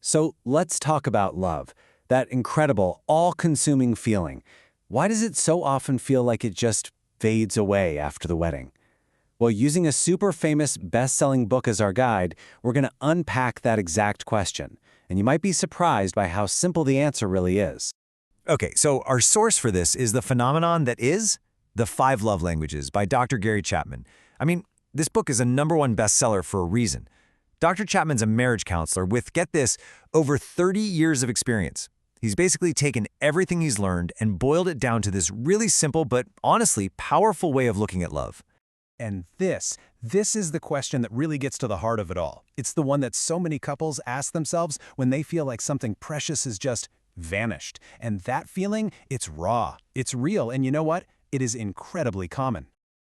So let's talk about love, that incredible, all-consuming feeling. Why does it so often feel like it just fades away after the wedding? Well, using a super famous best-selling book as our guide, we're going to unpack that exact question. And you might be surprised by how simple the answer really is. Okay, so our source for this is the phenomenon that is The Five Love Languages by Dr. Gary Chapman. I mean, this book is a #1 bestseller for a reason. Dr. Chapman's a marriage counselor with, get this, over 30 years of experience. He's basically taken everything he's learned and boiled it down to this really simple but honestly powerful way of looking at love. And this is the question that really gets to the heart of it all. It's the one that so many couples ask themselves when they feel like something precious has just vanished. And that feeling, it's raw, it's real, and you know what? It is incredibly common.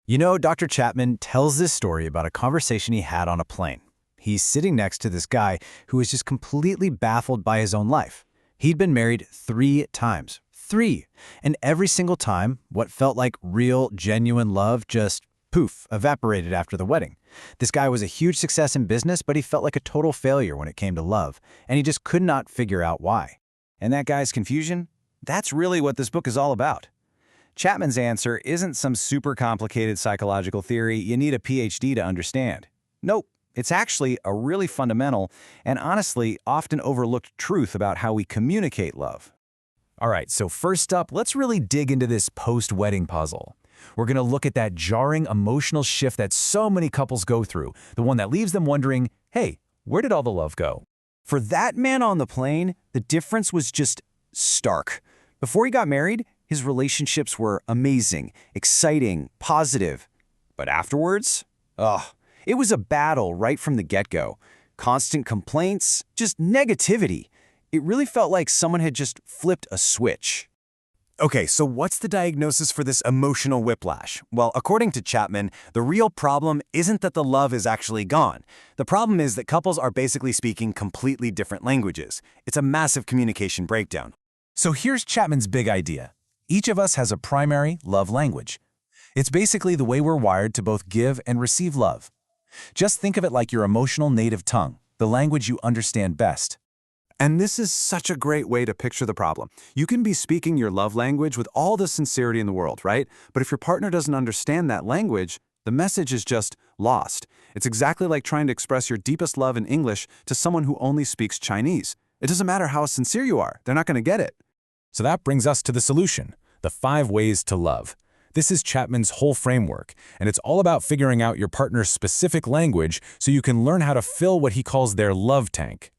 You know, Dr. Chapman tells this story about a conversation he had on a plane. He's sitting next to this guy who was just completely baffled by his own life. He'd been married 3 times. 3! And every single time, what felt like real, genuine love just poof, evaporated after the wedding. This guy was a huge success in business, but he felt like a total failure when it came to love, and he just could not figure out why. And that guy's confusion? That's really what this book is all about. Chapman's answer isn't some super complicated psychological theory you need a PhD to understand. Nope, it's actually a really fundamental and honestly often overlooked truth about how we communicate love. All right, so first up, let's really dig into this post-wedding puzzle. We're going to look at that jarring emotional shift that so many couples go through, the one that leaves them wondering, hey, where did all the love go? For that man on the plane, the difference was just stark. Before he got married, his relationships were amazing, exciting, positive. But afterwards, it was a battle right from the get-go. Constant complaints, just negativity. It really felt like someone had just flipped a switch. Okay, so what's the diagnosis for this emotional whiplash? Well, according to Chapman, the real problem isn't that the love is actually gone. The problem is that couples are basically speaking completely different languages. It's a massive communication breakdown. So here's Chapman's big idea. Each of us has a primary love language. It's basically the way we're wired to both give and receive love. Just think of it like your emotional native tongue, the language you understand best. And this is such a great way to picture the problem. You can be speaking your love language with all the sincerity in the world, right? But if your partner doesn't understand that language, the message is just lost. It's exactly like trying to express your deepest love in English to someone who only speaks Chinese. It doesn't matter how sincere you are, they're not going to get it. So that brings us to the solution, the 5 ways to love. This is Chapman's whole framework, and it's all about figuring out your partner's specific language so you can learn how to fill what he calls their love tank.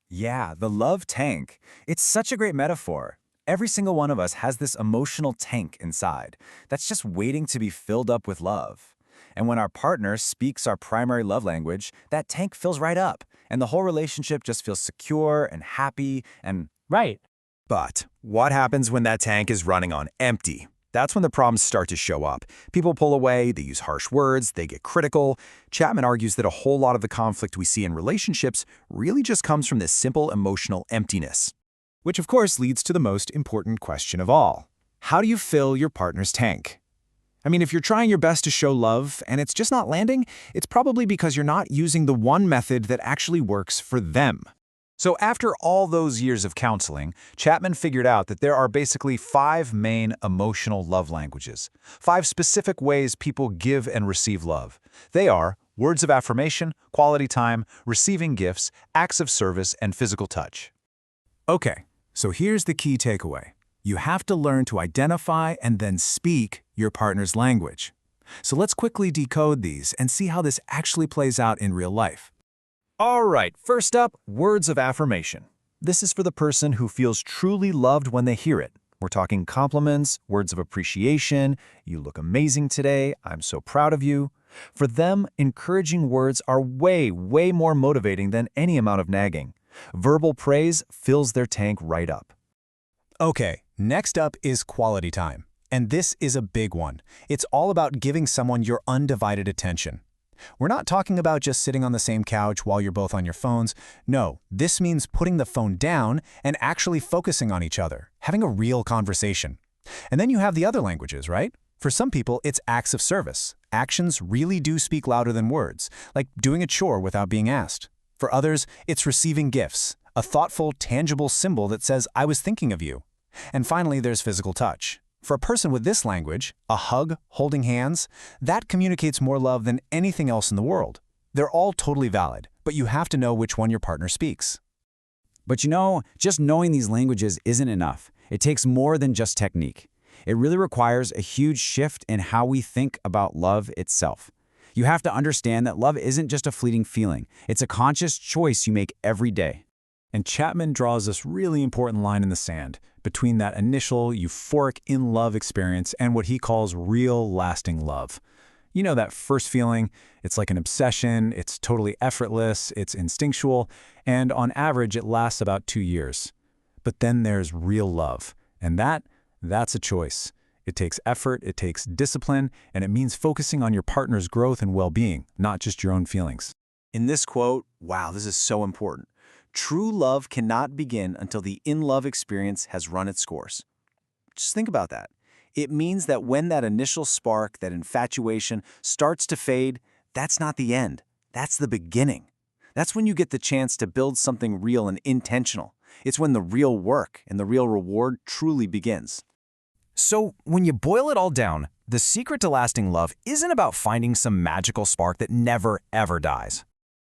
Yeah, the love tank. It's such a great metaphor. Every single one of us has this emotional tank inside that's just waiting to be filled up with love. And when our partner speaks our primary love language, that tank fills right up, and the whole relationship just feels secure and happy and right. But what happens when that tank is running on empty? That's when the problems start to show up. People pull away, they use harsh words, they get critical. Chapman argues that a whole lot of the conflict we see in relationships really just comes from this simple emotional emptiness. Which of course leads to the most important question of all. How do you fill your partner's tank? I mean, if you're trying your best to show love and it's just not landing, it's probably because you're not using the one method that actually works for them. So after all those years of counseling, Chapman figured out that there are basically 5 main emotional love languages, 5 specific ways people give and receive love. They are words of affirmation, quality time, receiving gifts, acts of service, and physical touch. Okay, so here's the key takeaway. You have to learn to identify and then speak your partner's language. So let's quickly decode these and see how this actually plays out in real life. All right, first up, words of affirmation. This is for the person who feels truly loved when they hear it. We're talking compliments, words of appreciation, you look amazing today, I'm so proud of you. For them, encouraging words are way more motivating than any amount of nagging. Verbal praise fills their tank right up. Okay, next up is quality time. And this is a big one. It's all about giving someone your undivided attention. We're not talking about just sitting on the same couch while you're both on your phones. No, this means putting the phone down and actually focusing on each other, having a real conversation. And then you have the other languages, right? For some people, it's acts of service. Actions really do speak louder than words, like doing a chore without being asked. For others, it's receiving gifts. a thoughtful, tangible symbol that says, I was thinking of you. And finally, there's physical touch. For a person with this language, a hug, holding hands, that communicates more love than anything else in the world. They're all totally valid, but you have to know which one your partner speaks. But you know, just knowing these languages isn't enough. It takes more than just technique. It really requires a huge shift in how we think about love itself. You have to understand that love isn't just a fleeting feeling. It's a conscious choice you make every day. And Chapman draws this really important line in the sand between that initial euphoric in-love experience and what he calls real, lasting love. You know, that first feeling, it's like an obsession, it's totally effortless, it's instinctual, and on average, it lasts about 2 years. But then there's real love, and that's a choice. It takes effort, it takes discipline, and it means focusing on your partner's growth and well-being, not just your own feelings. In this quote, wow, this is so important. True love cannot begin until the in-love experience has run its course. Just think about that. It means that when that initial spark, that infatuation, starts to fade, that's not the end. That's the beginning. That's when you get the chance to build something real and intentional. It's when the real work and the real reward truly begins. So, when you boil it all down, the secret to lasting love isn't about finding some magical spark that never, ever dies.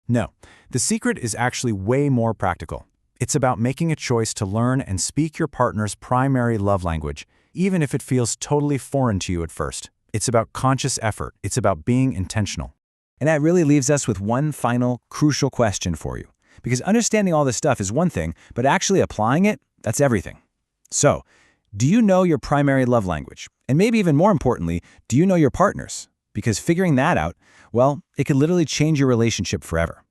No, the secret is actually way more practical. It's about making a choice to learn and speak your partner's primary love language, even if it feels totally foreign to you at first. It's about conscious effort. It's about being intentional. And that really leaves us with one final, crucial question for you. Because understanding all this stuff is one thing, but actually applying it, that's everything. So, do you know your primary love language? And maybe even more importantly, do you know your partner's? Because figuring that out, well, it could literally change your relationship forever.